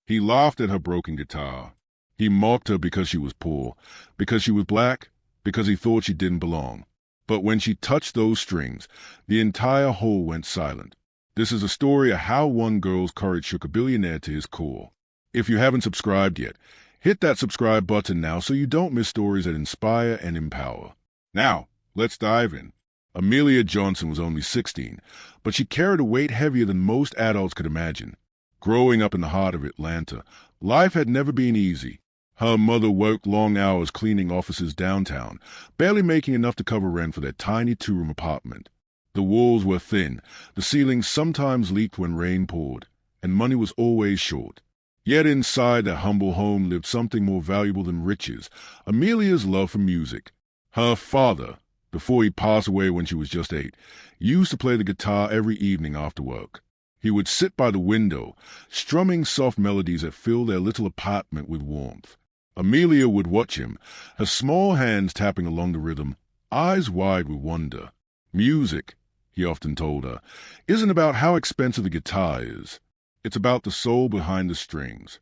He laughed at her broken guitar. He mocked her because she was poor, because she was black, because he thought she didn't belong. But when she touched those strings, the entire hall went silent. This is a story of how one girl's courage shook a billionaire to his core. If you haven't subscribed yet, hit that subscribe button now so you don't miss stories that inspire and empower. Now, let's dive in. Amelia Johnson was only 16, but she carried a weight heavier than most adults could imagine. Growing up in the heart of Atlanta, life had never been easy. Her mother worked long hours cleaning offices downtown, barely making enough to cover rent for their tiny two-room apartment. The walls were thin, the ceilings sometimes leaked when rain poured, and money was always short. Yet inside their humble home lived something more valuable than riches, Amelia's love for music. Her father, before he passed away when she was just 8, used to play the guitar every evening after work. He would sit by the window, strumming soft melodies that filled their little apartment with warmth. Amelia would watch him, her small hands tapping along the rhythm, eyes wide with wonder. Music, he often told her, isn't about how expensive the guitar is. It's about the soul behind the strings.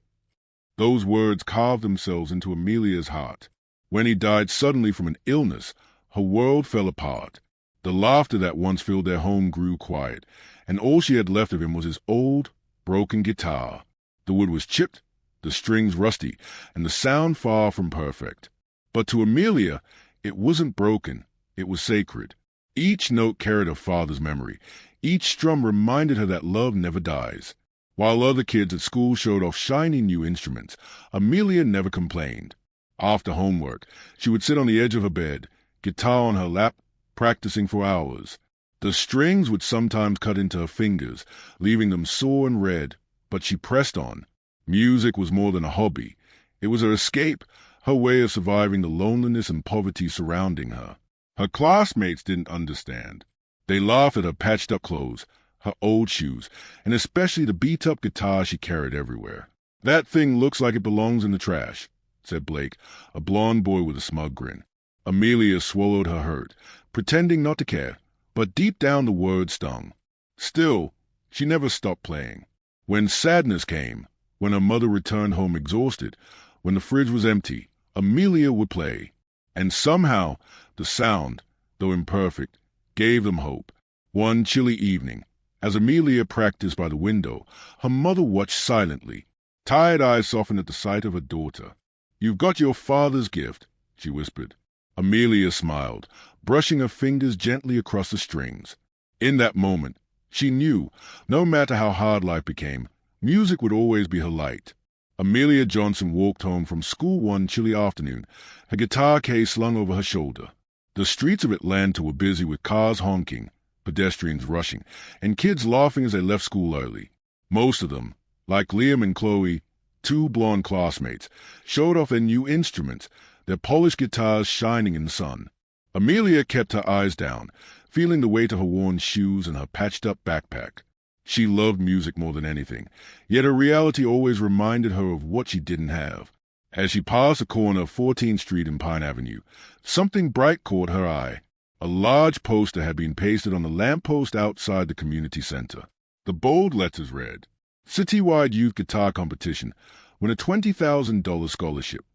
Those words carved themselves into Amelia's heart. When he died suddenly from an illness, her world fell apart. The laughter that once filled their home grew quiet, and all she had left of him was his old, broken guitar. The wood was chipped, the strings rusty, and the sound far from perfect. But to Amelia, it wasn't broken, it was sacred. Each note carried her father's memory. Each strum reminded her that love never dies. While other kids at school showed off shiny new instruments, Amelia never complained. After homework, she would sit on the edge of her bed, guitar on her lap, practicing for hours. The strings would sometimes cut into her fingers, leaving them sore and red, but she pressed on. Music was more than a hobby. It was her escape, her way of surviving the loneliness and poverty surrounding her. Her classmates didn't understand. They laughed at her patched-up clothes, her old shoes, and especially the beat-up guitar she carried everywhere. "That thing looks like it belongs in the trash," said Blake, a blond boy with a smug grin. Amelia swallowed her hurt, pretending not to care, but deep down the words stung. Still, she never stopped playing. When sadness came, when her mother returned home exhausted, when the fridge was empty, Amelia would play. And somehow, the sound, though imperfect, gave them hope. One chilly evening, as Amelia practiced by the window, her mother watched silently. Tired eyes softened at the sight of her daughter. "You've got your father's gift," she whispered. Amelia smiled, brushing her fingers gently across the strings. In that moment, she knew, no matter how hard life became, music would always be her light. Amelia Johnson walked home from school one chilly afternoon, her guitar case slung over her shoulder. The streets of Atlanta were busy with cars honking, pedestrians rushing, and kids laughing as they left school early. Most of them, like Liam and Chloe, two blonde classmates, showed off their new instruments, their polished guitars shining in the sun. Amelia kept her eyes down, feeling the weight of her worn shoes and her patched-up backpack. She loved music more than anything, yet her reality always reminded her of what she didn't have. As she passed the corner of 14th Street and Pine Avenue, something bright caught her eye. A large poster had been pasted on the lamppost outside the community center. The bold letters read, "Citywide Youth Guitar Competition. Win a $20,000 scholarship."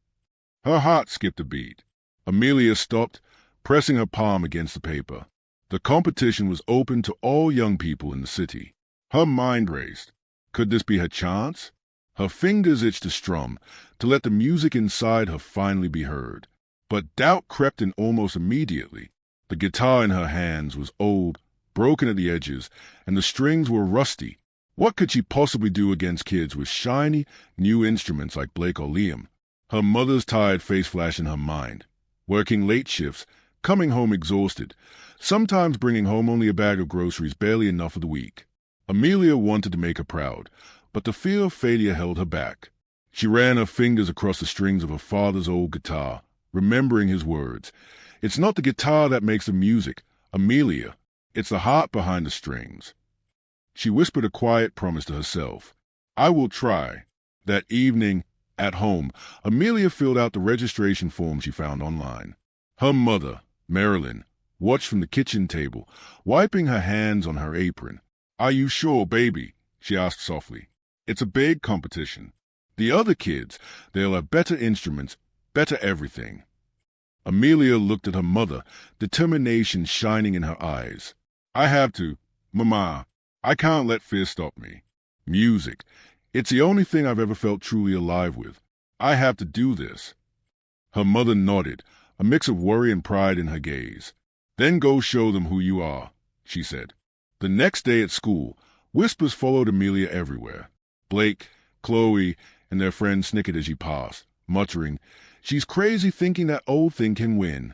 Her heart skipped a beat. Amelia stopped, pressing her palm against the paper. The competition was open to all young people in the city. Her mind raced. Could this be her chance? Her fingers itched to strum, to let the music inside her finally be heard. But doubt crept in almost immediately. The guitar in her hands was old, broken at the edges, and the strings were rusty. What could she possibly do against kids with shiny, new instruments like Blake or Liam? Her mother's tired face flashed in her mind. Working late shifts, coming home exhausted, sometimes bringing home only a bag of groceries, barely enough for the week. Amelia wanted to make her proud, but the fear of failure held her back. She ran her fingers across the strings of her father's old guitar, remembering his words. "It's not the guitar that makes the music, Amelia. It's the heart behind the strings." She whispered a quiet promise to herself. "I will try." That evening, at home, Amelia filled out the registration form she found online. Her mother, Marilyn, watched from the kitchen table, wiping her hands on her apron. "Are you sure, baby?" she asked softly. "It's a big competition." The other kids, they'll have better instruments, better everything. Amelia looked at her mother, determination shining in her eyes. I have to, Mama. I can't let fear stop me. Music. It's the only thing I've ever felt truly alive with. I have to do this. Her mother nodded, a mix of worry and pride in her gaze. Then go show them who you are, she said. The next day at school, whispers followed Amelia everywhere. Blake, Chloe, and their friends snickered as she passed, muttering, "She's crazy thinking that old thing can win."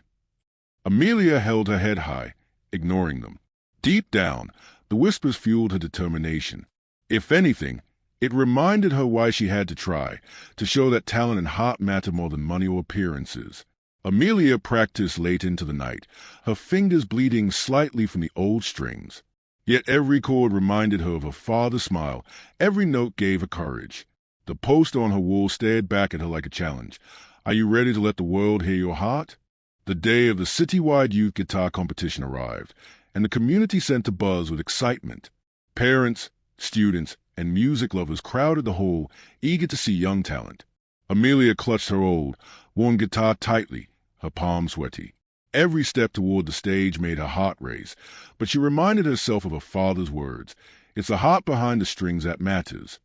Amelia held her head high, ignoring them. Deep down, the whispers fueled her determination. If anything, it reminded her why she had to try, to show that talent and heart matter more than money or appearances. Amelia practiced late into the night, her fingers bleeding slightly from the old strings. Yet every chord reminded her of her father's smile, every note gave her courage. The poster on her wall stared back at her like a challenge. Are you ready to let the world hear your heart? The day of the citywide youth guitar competition arrived, and the community center buzzed with excitement. Parents, students, and music lovers crowded the hall, eager to see young talent. Amelia clutched her old, worn guitar tightly, her palms sweaty. Every step toward the stage made her heart race, but she reminded herself of her father's words. It's the heart behind the strings that matters.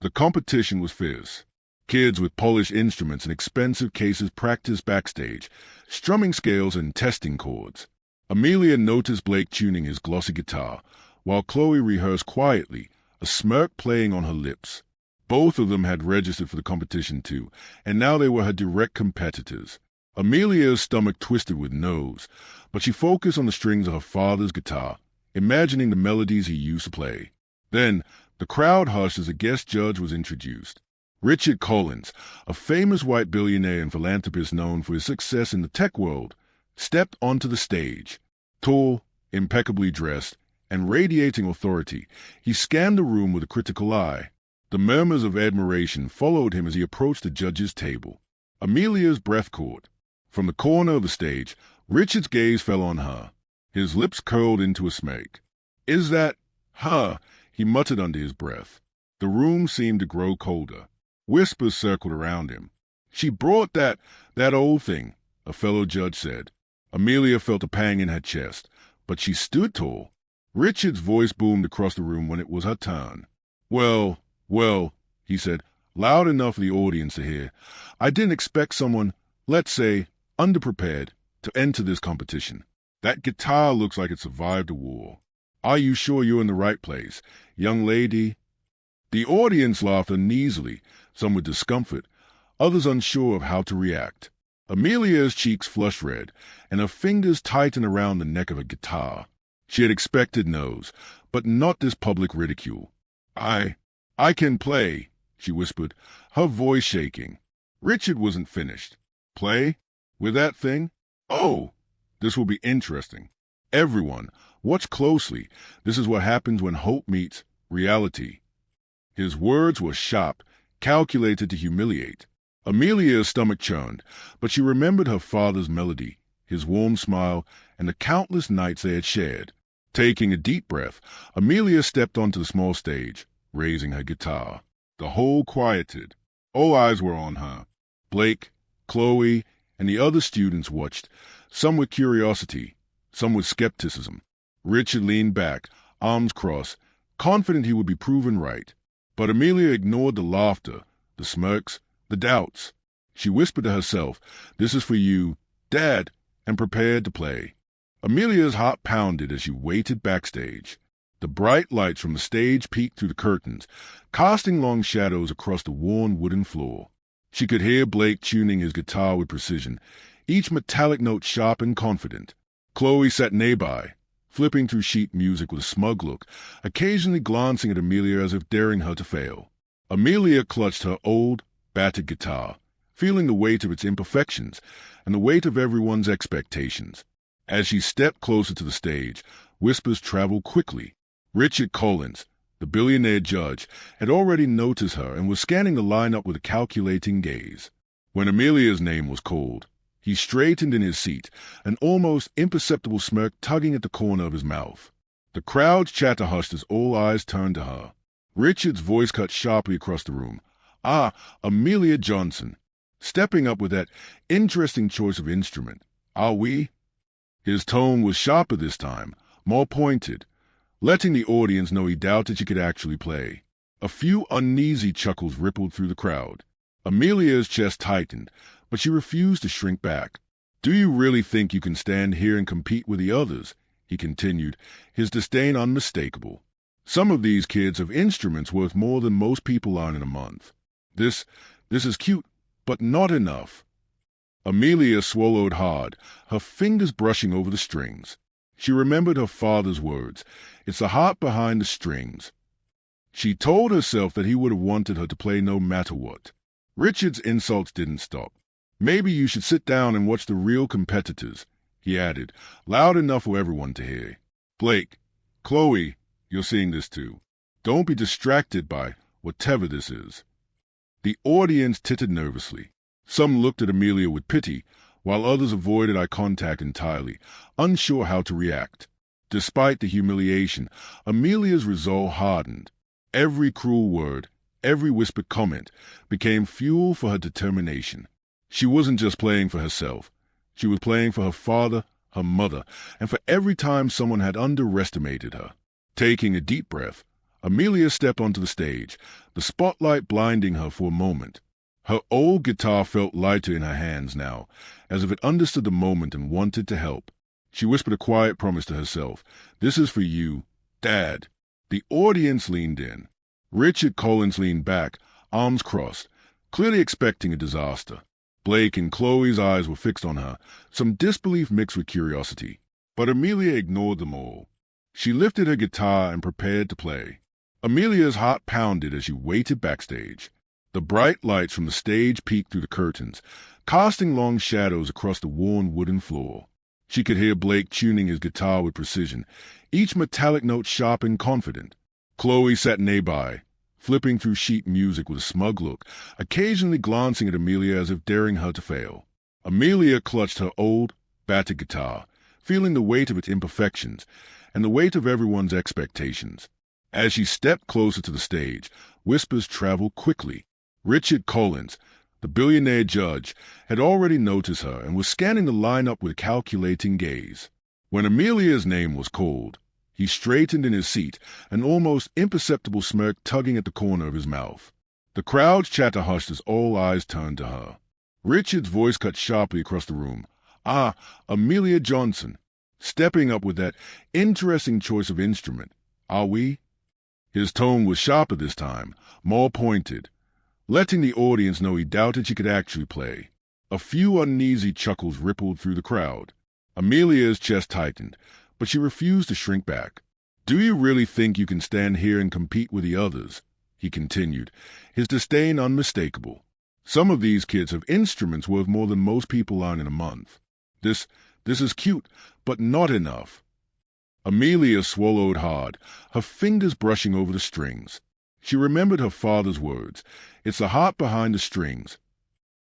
The competition was fierce. Kids with polished instruments and expensive cases practiced backstage, strumming scales and testing chords. Amelia noticed Blake tuning his glossy guitar, while Chloe rehearsed quietly, a smirk playing on her lips. Both of them had registered for the competition too, and now they were her direct competitors. Amelia's stomach twisted with nerves, but she focused on the strings of her father's guitar, imagining the melodies he used to play. Then, the crowd hushed as a guest judge was introduced. Richard Collins, a famous white billionaire and philanthropist known for his success in the tech world, stepped onto the stage. Tall, impeccably dressed, and radiating authority, he scanned the room with a critical eye. The murmurs of admiration followed him as he approached the judge's table. Amelia's breath caught. From the corner of the stage, Richard's gaze fell on her. His lips curled into a smirk. "Is that her?" he muttered under his breath. The room seemed to grow colder. Whispers circled around him. "She brought that old thing," a fellow judge said. Amelia felt a pang in her chest, but she stood tall. Richard's voice boomed across the room when it was her turn. Well, he said, loud enough for the audience to hear. "I didn't expect someone, let's say, underprepared, to enter this competition. That guitar looks like it survived a war. Are you sure you're in the right place, young lady?" The audience laughed uneasily, some with discomfort, others unsure of how to react. Amelia's cheeks flushed red, and her fingers tightened around the neck of her guitar. She had expected no's, but not this public ridicule. I can play," she whispered, her voice shaking. Richard wasn't finished. "Play? With that thing? Oh, this will be interesting. Everyone, watch closely. This is what happens when hope meets reality." His words were sharp, calculated to humiliate. Amelia's stomach churned, but she remembered her father's melody, his warm smile, and the countless nights they had shared. Taking a deep breath, Amelia stepped onto the small stage, raising her guitar. The hall quieted. All eyes were on her. Blake, Chloe, and the other students watched, some with curiosity, some with skepticism. Richard leaned back, arms crossed, confident he would be proven right. But Amelia ignored the laughter, the smirks, the doubts. She whispered to herself, "This is for you, Dad," and prepared to play. Amelia's heart pounded as she waited backstage. The bright lights from the stage peeked through the curtains, casting long shadows across the worn wooden floor. She could hear Blake tuning his guitar with precision, each metallic note sharp and confident. Chloe sat nearby, flipping through sheet music with a smug look, occasionally glancing at Amelia as if daring her to fail. Amelia clutched her old, battered guitar, feeling the weight of its imperfections and the weight of everyone's expectations. As she stepped closer to the stage, whispers traveled quickly. Richard Collins, the billionaire judge, had already noticed her and was scanning the lineup with a calculating gaze. When Amelia's name was called, he straightened in his seat, an almost imperceptible smirk tugging at the corner of his mouth. The crowd's chatter hushed as all eyes turned to her. Richard's voice cut sharply across the room. Ah, Amelia Johnson. Stepping up with that interesting choice of instrument. Are we? His tone was sharper this time, more pointed, letting the audience know he doubted she could actually play. A few uneasy chuckles rippled through the crowd. Amelia's chest tightened, but she refused to shrink back. Do you really think you can stand here and compete with the others? He continued, his disdain unmistakable. Some of these kids have instruments worth more than most people earn in a month. This is cute, but not enough. Amelia swallowed hard, her fingers brushing over the strings. She remembered her father's words, "It's the heart behind the strings." She told herself that he would have wanted her to play no matter what. Richard's insults didn't stop. "Maybe you should sit down and watch the real competitors," he added, loud enough for everyone to hear. "Blake, Chloe, you're seeing this too. Don't be distracted by whatever this is." The audience tittered nervously. Some looked at Amelia with pity, while others avoided eye contact entirely, unsure how to react. Despite the humiliation, Amelia's resolve hardened. Every cruel word, every whispered comment became fuel for her determination. She wasn't just playing for herself. She was playing for her father, her mother, and for every time someone had underestimated her. Taking a deep breath, Amelia stepped onto the stage, the spotlight blinding her for a moment. Her old guitar felt lighter in her hands now, as if it understood the moment and wanted to help. She whispered a quiet promise to herself. "This is for you, Dad." The audience leaned in. Richard Collins leaned back, arms crossed, clearly expecting a disaster. Blake and Chloe's eyes were fixed on her, some disbelief mixed with curiosity. But Amelia ignored them all. She lifted her guitar and prepared to play. Amelia's heart pounded as she waited backstage. The bright lights from the stage peeked through the curtains, casting long shadows across the worn wooden floor. She could hear Blake tuning his guitar with precision, each metallic note sharp and confident. Chloe sat nearby, flipping through sheet music with a smug look, occasionally glancing at Amelia as if daring her to fail. Amelia clutched her old, battered guitar, feeling the weight of its imperfections and the weight of everyone's expectations. As she stepped closer to the stage, whispers traveled quickly. Richard Collins, the billionaire judge, had already noticed her and was scanning the lineup with a calculating gaze. When Amelia's name was called, he straightened in his seat, an almost imperceptible smirk tugging at the corner of his mouth. The crowd's chatter hushed as all eyes turned to her. Richard's voice cut sharply across the room. "Ah, Amelia Johnson." Stepping up with that interesting choice of instrument. "Are we?" His tone was sharper this time, more pointed, letting the audience know he doubted she could actually play. A few uneasy chuckles rippled through the crowd. Amelia's chest tightened, but she refused to shrink back. "Do you really think you can stand here and compete with the others?" he continued, his disdain unmistakable. "Some of these kids have instruments worth more than most people earn in a month. This is cute, but not enough." Amelia swallowed hard, her fingers brushing over the strings. She remembered her father's words, "It's the heart behind the strings."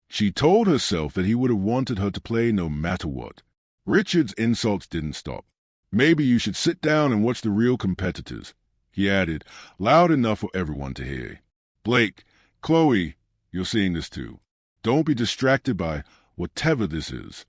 She told herself that he would have wanted her to play no matter what. Richard's insults didn't stop. "Maybe you should sit down and watch the real competitors," he added, loud enough for everyone to hear. "Blake, Chloe, you're seeing this too. Don't be distracted by whatever this is."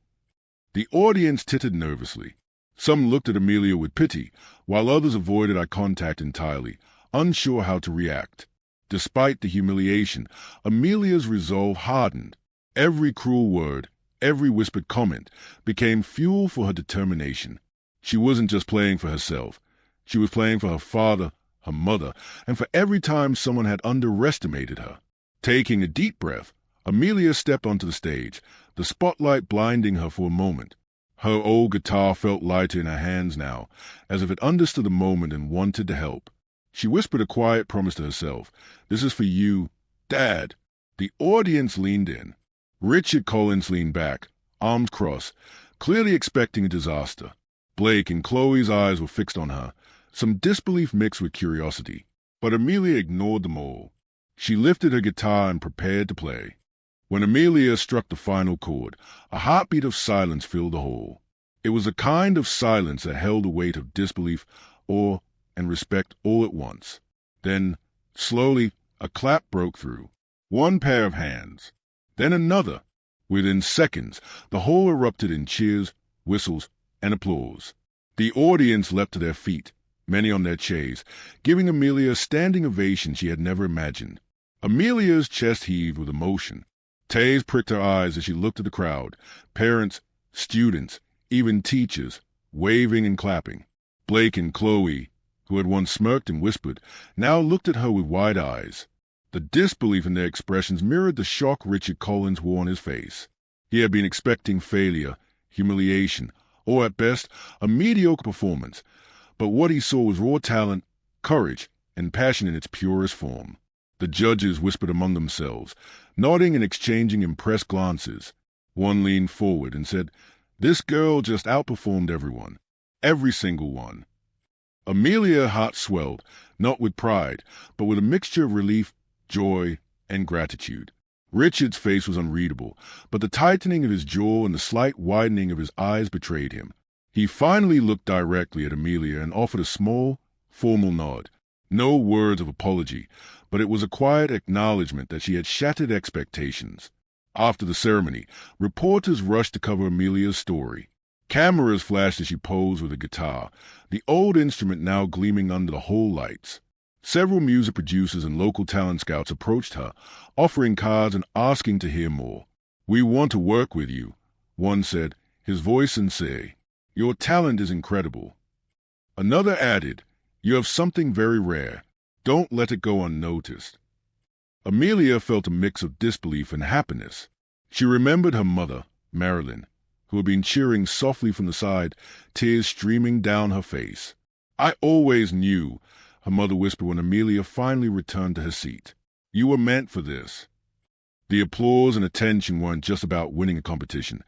The audience tittered nervously. Some looked at Amelia with pity, while others avoided eye contact entirely, unsure how to react. Despite the humiliation, Amelia's resolve hardened. Every cruel word, every whispered comment became fuel for her determination. She wasn't just playing for herself. She was playing for her father, her mother, and for every time someone had underestimated her. Taking a deep breath, Amelia stepped onto the stage, the spotlight blinding her for a moment. Her old guitar felt lighter in her hands now, as if it understood the moment and wanted to help. She whispered a quiet promise to herself. "This is for you, Dad." The audience leaned in. Richard Collins leaned back, arms crossed, clearly expecting a disaster. Blake and Chloe's eyes were fixed on her, some disbelief mixed with curiosity. But Amelia ignored them all. She lifted her guitar and prepared to play. When Amelia struck the final chord, a heartbeat of silence filled the hall. It was a kind of silence that held the weight of disbelief, awe, and respect all at once. Then, slowly, a clap broke through. One pair of hands. Then another. Within seconds, the whole erupted in cheers, whistles, and applause. The audience leapt to their feet, many on their chairs, giving Amelia a standing ovation she had never imagined. Amelia's chest heaved with emotion. Taze pricked her eyes as she looked at the crowd, parents, students, even teachers, waving and clapping. Blake and Chloe, who had once smirked and whispered, now looked at her with wide eyes. The disbelief in their expressions mirrored the shock Richard Collins wore on his face. He had been expecting failure, humiliation, or at best, a mediocre performance, but what he saw was raw talent, courage, and passion in its purest form. The judges whispered among themselves, nodding and exchanging impressed glances. One leaned forward and said, "This girl just outperformed everyone. Every single one." Amelia's heart swelled, not with pride, but with a mixture of relief, joy, and gratitude. Richard's face was unreadable, but the tightening of his jaw and the slight widening of his eyes betrayed him. He finally looked directly at Amelia and offered a small, formal nod. No words of apology, but it was a quiet acknowledgement that she had shattered expectations. After the ceremony, reporters rushed to cover Amelia's story. Cameras flashed as she posed with a guitar, the old instrument now gleaming under the whole lights. Several music producers and local talent scouts approached her, offering cards and asking to hear more. "We want to work with you," one said, his voice sincere. "Your talent is incredible." Another added, "You have something very rare. Don't let it go unnoticed." Amelia felt a mix of disbelief and happiness. She remembered her mother, Marilyn, who had been cheering softly from the side, tears streaming down her face. "I always knew," her mother whispered when Amelia finally returned to her seat. "You were meant for this." The applause and attention weren't just about winning a competition.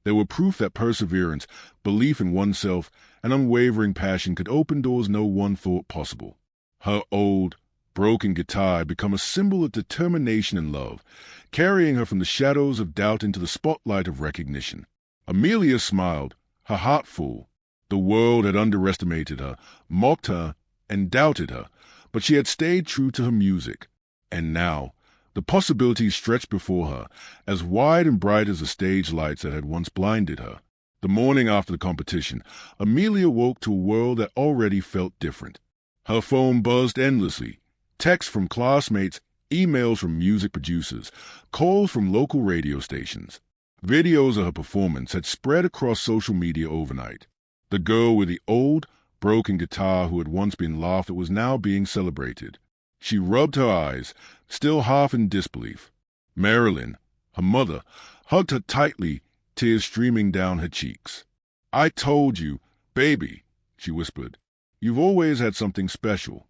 They were proof that perseverance, belief in oneself, and unwavering passion could open doors no one thought possible. Her old, broken guitar had become a symbol of determination and love, carrying her from the shadows of doubt into the spotlight of recognition. Amelia smiled, her heart full. The world had underestimated her, mocked her, and doubted her, but she had stayed true to her music. And now, the possibilities stretched before her, as wide and bright as the stage lights that had once blinded her. The morning after the competition, Amelia woke to a world that already felt different. Her phone buzzed endlessly. Texts from classmates, emails from music producers, calls from local radio stations. Videos of her performance had spread across social media overnight. The girl with the old, broken guitar who had once been laughed at was now being celebrated. She rubbed her eyes, still half in disbelief. Marilyn, her mother, hugged her tightly, tears streaming down her cheeks. "I told you, baby," she whispered. "You've always had something special."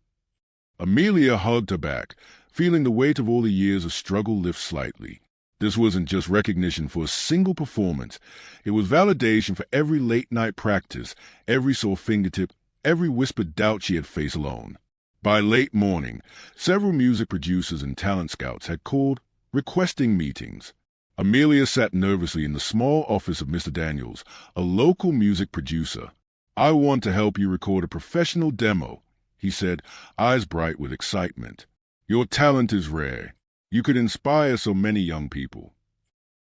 Amelia hugged her back, feeling the weight of all the years of struggle lift slightly. This wasn't just recognition for a single performance. It was validation for every late-night practice, every sore fingertip, every whispered doubt she had faced alone. By late morning, several music producers and talent scouts had called, requesting meetings. Amelia sat nervously in the small office of Mr. Daniels, a local music producer. "I want to help you record a professional demo," he said, eyes bright with excitement. "Your talent is rare. You could inspire so many young people."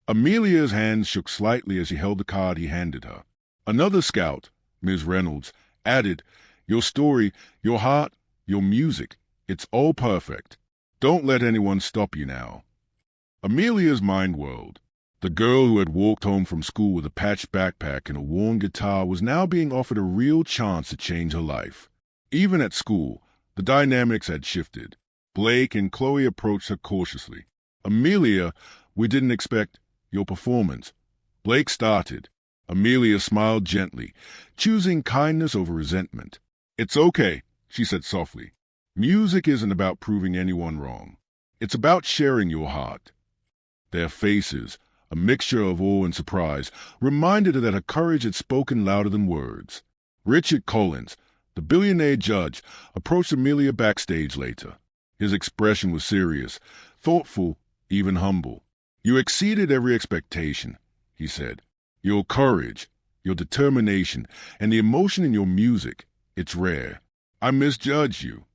Amelia's hands shook slightly as she held the card he handed her. Another scout, Ms. Reynolds, added, "Your story, your heart, your music, it's all perfect. Don't let anyone stop you now." Amelia's mind whirled. The girl who had walked home from school with a patched backpack and a worn guitar was now being offered a real chance to change her life. Even at school, the dynamics had shifted. Blake and Chloe approached her cautiously. "Amelia, we didn't expect your performance." Blake started. Amelia smiled gently, choosing kindness over resentment. "It's okay," she said softly. "Music isn't about proving anyone wrong. It's about sharing your heart." Their faces, a mixture of awe and surprise, reminded her that her courage had spoken louder than words. Richard Collins, the billionaire judge, approached Amelia backstage later. His expression was serious, thoughtful, even humble. "You exceeded every expectation," he said. "Your courage, your determination, and the emotion in your music, it's rare. I misjudged you."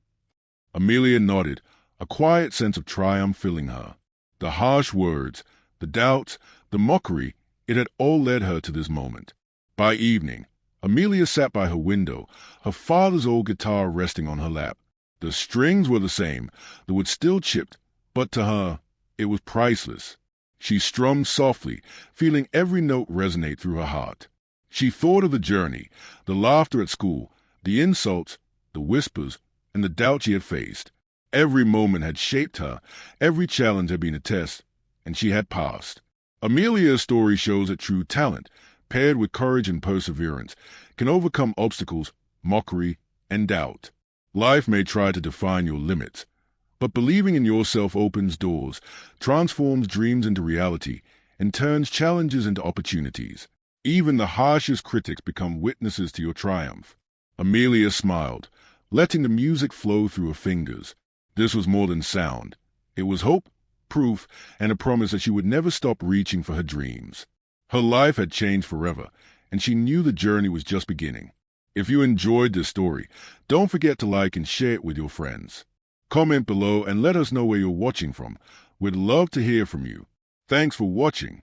Amelia nodded, a quiet sense of triumph filling her. The harsh words, the doubts, the mockery, it had all led her to this moment. By evening, Amelia sat by her window, her father's old guitar resting on her lap. The strings were the same, the wood still chipped, but to her, it was priceless. She strummed softly, feeling every note resonate through her heart. She thought of the journey, the laughter at school, the insults, the whispers, and the doubt she had faced. Every moment had shaped her, every challenge had been a test, and she had passed. Amelia's story shows that true talent, paired with courage and perseverance, can overcome obstacles, mockery, and doubt. Life may try to define your limits, but believing in yourself opens doors, transforms dreams into reality, and turns challenges into opportunities. Even the harshest critics become witnesses to your triumph. Amelia smiled, letting the music flow through her fingers. This was more than sound. It was hope, proof, and a promise that she would never stop reaching for her dreams. Her life had changed forever, and she knew the journey was just beginning. If you enjoyed this story, don't forget to like and share it with your friends. Comment below and let us know where you're watching from. We'd love to hear from you. Thanks for watching.